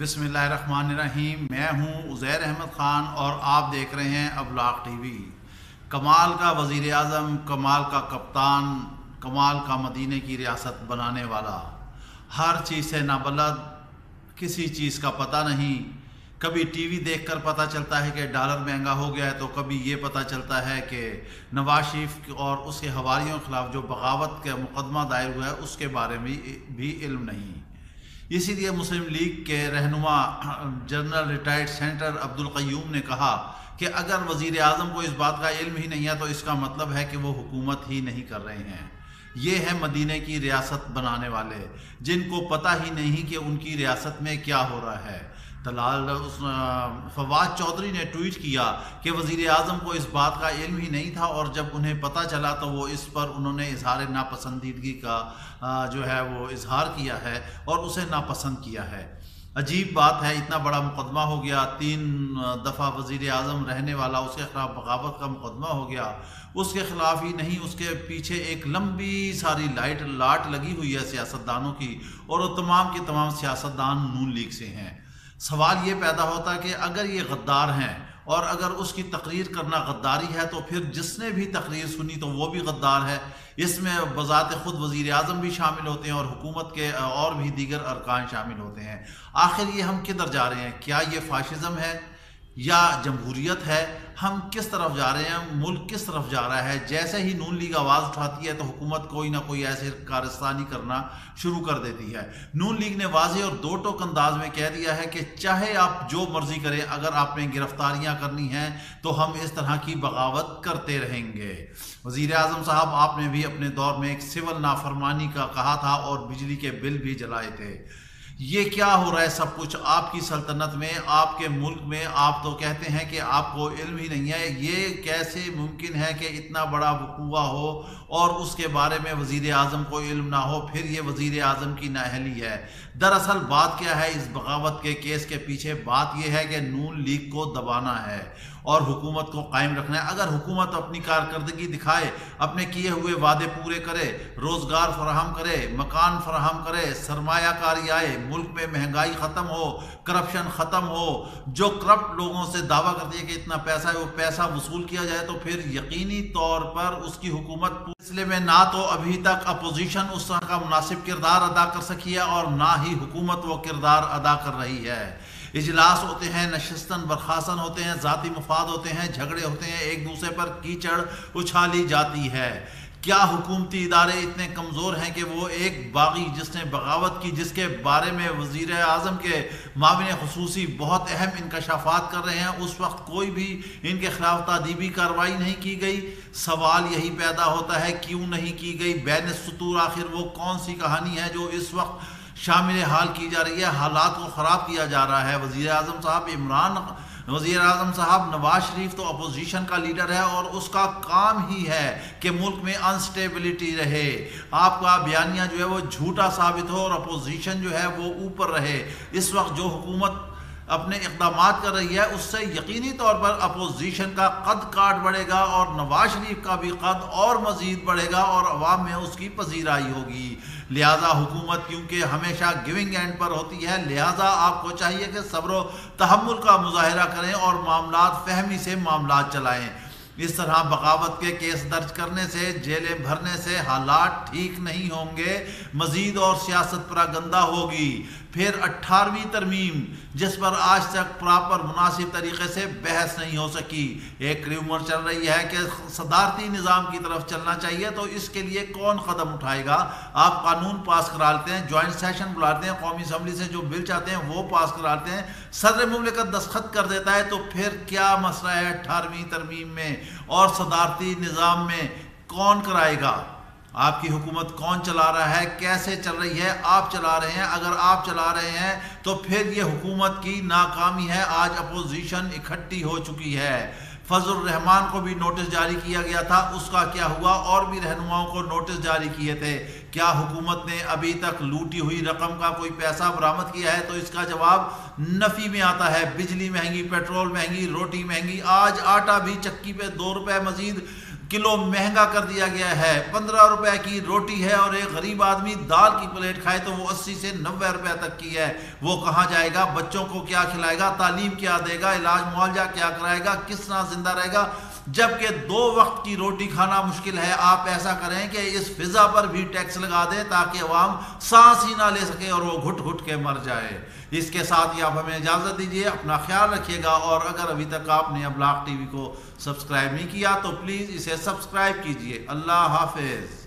بسم اللہ الرحمن الرحیم۔ میں ہوں عزیر احمد خان اور آپ دیکھ رہے ہیں ابلاغ ٹی وی۔ کمال کا وزیر اعظم، کمال کا کپتان، کمال کا مدینے کی ریاست بنانے والا، ہر چیز سے نابلد، کسی چیز کا پتہ نہیں۔ کبھی ٹی وی دیکھ کر پتہ چلتا ہے کہ ڈالر مہنگا ہو گیا ہے، تو کبھی یہ پتہ چلتا ہے کہ نواز شریف اور اس کے حواریوں کے خلاف جو بغاوت کا مقدمہ دائر ہوا ہے اس کے بارے میں بھی علم نہیں۔ اسی لیے مسلم لیگ کے رہنما جنرل ریٹائرڈ سینیٹر عبدالقیوم نے کہا کہ اگر وزیر اعظم کو اس بات کا علم ہی نہیں ہے تو اس کا مطلب ہے کہ وہ حکومت ہی نہیں کر رہے ہیں۔ یہ ہے مدینے کی ریاست بنانے والے، جن کو پتہ ہی نہیں کہ ان کی ریاست میں کیا ہو رہا ہے۔ فواد چودھری نے ٹویٹ کیا کہ وزیر اعظم کو اس بات کا علم ہی نہیں تھا، اور جب انہیں پتہ چلا تو وہ اس پر انہوں نے اظہار ناپسندیدگی کا جو ہے وہ اظہار کیا ہے اور اسے ناپسند کیا ہے۔ عجیب بات ہے، اتنا بڑا مقدمہ ہو گیا، 3 دفعہ وزیر اعظم رہنے والا، اس کے خلاف بغاوت کا مقدمہ ہو گیا۔ اس کے خلاف ہی نہیں، اس کے پیچھے ایک لمبی ساری لاٹ لگی ہوئی ہے سیاستدانوں کی، اور وہ تمام کے تمام سیاستدان نون لیگ سے ہیں۔ سوال یہ پیدا ہوتا ہے کہ اگر یہ غدار ہیں اور اگر اس کی تقریر کرنا غداری ہے، تو پھر جس نے بھی تقریر سنی تو وہ بھی غدار ہے۔ اس میں بذات خود وزیر اعظم بھی شامل ہوتے ہیں اور حکومت کے اور بھی دیگر ارکان شامل ہوتے ہیں۔ آخر یہ ہم کدھر جا رہے ہیں؟ کیا یہ فاشزم ہے یا جمہوریت ہے؟ ہم کس طرف جا رہے ہیں؟ ملک کس طرف جا رہا ہے؟ جیسے ہی نون لیگ آواز اٹھاتی ہے تو حکومت کوئی نہ کوئی ایسے کارستانی کرنا شروع کر دیتی ہے۔ نون لیگ نے واضح اور دو ٹوک انداز میں کہہ دیا ہے کہ چاہے آپ جو مرضی کریں، اگر آپ نے گرفتاریاں کرنی ہیں تو ہم اس طرح کی بغاوت کرتے رہیں گے۔ وزیر اعظم صاحب، آپ نے بھی اپنے دور میں ایک سول نافرمانی کا کہا تھا اور بجلی کے بل بھی جلائے تھے۔ یہ کیا ہو رہا ہے سب کچھ آپ کی سلطنت میں، آپ کے ملک میں؟ آپ تو کہتے ہیں کہ آپ کو علم ہی نہیں ہے۔ یہ کیسے ممکن ہے کہ اتنا بڑا وقوع ہو اور اس کے بارے میں وزیر اعظم کو علم نہ ہو؟ پھر یہ وزیر اعظم کی نااہلی ہے۔ دراصل بات کیا ہے اس بغاوت کے کیس کے پیچھے؟ بات یہ ہے کہ نون لیگ کو دبانا ہے اور حکومت کو قائم رکھنا ہے۔ اگر حکومت اپنی کارکردگی دکھائے، اپنے کیے ہوئے وعدے پورے کرے، روزگار فراہم کرے، مکان فراہم کرے، سرمایہ کاری آئے، ملک میں مہنگائی ختم ہو، کرپشن ختم ہو، جو کرپٹ لوگوں سے دعویٰ کرتی ہے کہ اتنا پیسہ ہے وہ پیسہ وصول کیا جائے، تو پھر یقینی طور پر اس کی حکومت سلسلے میں نہ تو ابھی تک اپوزیشن اس طرح کا مناسب کردار ادا کر سکی ہے اور نہ ہی حکومت وہ کردار ادا کر رہی ہے۔ اجلاس ہوتے ہیں، نشستن برخاستن ہوتے ہیں، ذاتی مفاد ہوتے ہیں، جھگڑے ہوتے ہیں، ایک دوسرے پر کیچڑ اچھالی جاتی ہے۔ کیا حکومتی ادارے اتنے کمزور ہیں کہ وہ ایک باغی جس نے بغاوت کی، جس کے بارے میں وزیر اعظم کے معاون خصوصی بہت اہم انکشافات کر رہے ہیں، اس وقت کوئی بھی ان کے خلاف تادیبی کارروائی نہیں کی گئی؟ سوال یہی پیدا ہوتا ہے کیوں نہیں کی گئی؟ بین السطور آخر وہ کون سی کہانی ہے جو اس وقت شامل حال کی جا رہی ہے، حالات کو خراب کیا جا رہا ہے؟ وزیر اعظم صاحب نواز شریف تو اپوزیشن کا لیڈر ہے اور اس کا کام ہی ہے کہ ملک میں انسٹیبلٹی رہے، آپ کا بیانیہ جو ہے وہ جھوٹا ثابت ہو اور اپوزیشن جو ہے وہ اوپر رہے۔ اس وقت جو حکومت اپنے اقدامات کر رہی ہے اس سے یقینی طور پر اپوزیشن کا قد کاٹ بڑھے گا اور نواز شریف کا بھی قد اور مزید بڑھے گا اور عوام میں اس کی پذیرائی ہوگی۔ لہٰذا حکومت کیونکہ ہمیشہ گیونگ اینڈ پر ہوتی ہے، لہٰذا آپ کو چاہیے کہ صبر و تحمل کا مظاہرہ کریں اور معاملات فہمی سے معاملات چلائیں۔ اس طرح بغاوت کے کیس درج کرنے سے، جیلیں بھرنے سے حالات ٹھیک نہیں ہوں گے، مزید اور سیاست پراگندہ ہوگی۔ پھر 18ویں ترمیم جس پر آج تک پراپر مناسب طریقے سے بحث نہیں ہو سکی، ایک ریومر چل رہی ہے کہ صدارتی نظام کی طرف چلنا چاہیے، تو اس کے لیے کون قدم اٹھائے گا؟ آپ قانون پاس کرا لیتے ہیں، جوائنٹ سیشن بلاتے ہیں، قومی اسمبلی سے جو بل چاہتے ہیں وہ پاس کراتے ہیں، صدر مملکت دستخط کر دیتا ہے، تو پھر کیا مسئلہ ہے 18ویں ترمیم میں اور صدارتی نظام میں کون کرائے گا؟ آپ کی حکومت کون چلا رہا ہے؟ کیسے چل رہی ہے؟ آپ چلا رہے ہیں۔ اگر آپ چلا رہے ہیں تو پھر یہ حکومت کی ناکامی ہے۔ آج اپوزیشن اکٹھی ہو چکی ہے۔ فضل الرحمان کو بھی نوٹس جاری کیا گیا تھا، اس کا کیا ہوا؟ اور بھی رہنماؤں کو نوٹس جاری کیے تھے۔ کیا حکومت نے ابھی تک لوٹی ہوئی رقم کا کوئی پیسہ برآمد کیا ہے؟ تو اس کا جواب نفی میں آتا ہے۔ بجلی مہنگی، پیٹرول مہنگی، روٹی مہنگی، آج آٹا بھی چکی پہ 2 روپے مزید کلو مہنگا کر دیا گیا ہے. 15 روپے کی روٹی ہے اور ایک غریب آدمی دال کی پلیٹ کھائے تو وہ 80 سے 90 روپے تک کی ہے. وہ کہاں جائے گا؟ بچوں کو کیا کھلائے گا؟ تعلیم کیا دے گا؟ علاج معالجہ کیا کرائے گا؟ کس طرح زندہ رہے گا؟ جبکہ 2 وقت کی روٹی کھانا مشکل ہے. آپ ایسا کریں کہ اس فضا پر بھی ٹیکس لگا دیں تاکہ عوام سانس ہی نہ لے سکے اور وہ گھٹ گھٹ کے مر جائے. اس کے ساتھ ہی آپ ہمیں اجازت دیجیے. اپنا خیال رکھیے گا اور اگر ابھی تک آپ نے ابلاغ ٹی وی کو سبسکرائب نہیں کیا تو پلیز اسے سبسکرائب کیجیے. اللہ حافظ.